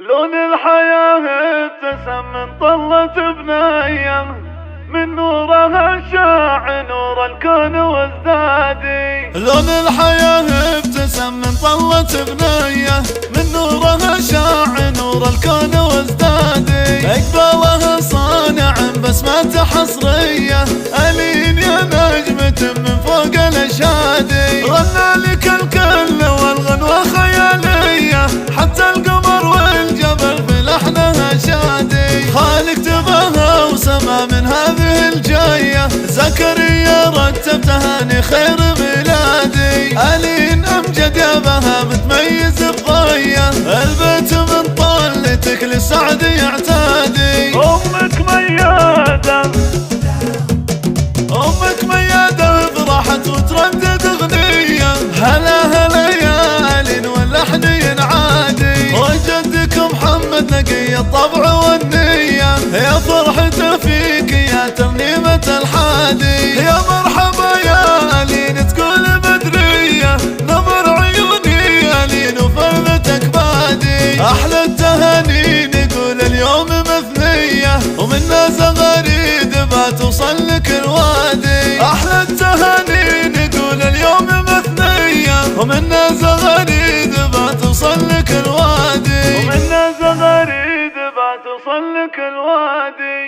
لون الحياة ابتسم من طلة بنية، من نورها شاع نور الكون وازدادي. لون الحياة ابتسم من طلة بنية، من نورها شاع نور الكون وازدادي. اقبالها صانع بسمته حصرية، ألين يا نجمة من فوق الأشادي. غنى لك الكل والغنوة خيالية، حتى القمر والجبل في لحنها شادي. خالق تباها وسما من هذه الجاية، زكريا رتب تهاني خير ميلادي. ألين أمجد يا بها متميز بضية، البيت من طلتك للسعد يعتادي. أمك ميادة أمك ميادة فرحت وتردد أغنية، هلا هلا يا ألين واللحن ينعادي. وجدك محمد نقي الطبع والنية، يا فرحته فيك يا ترنيمة الحادي. يا مرحبا يا ألين تقول بدرية، نظر عيوني ألين وفرتك بادي. أحلى التهاني نقول اليوم مثنية، ومنا زغاريد بتوصل لك الوادي. أحلى التهاني نقول اليوم مثنية، ومنا زغاريد بتوصل لك الوادي. ومنا زغاريد بتوصل لك الوادي.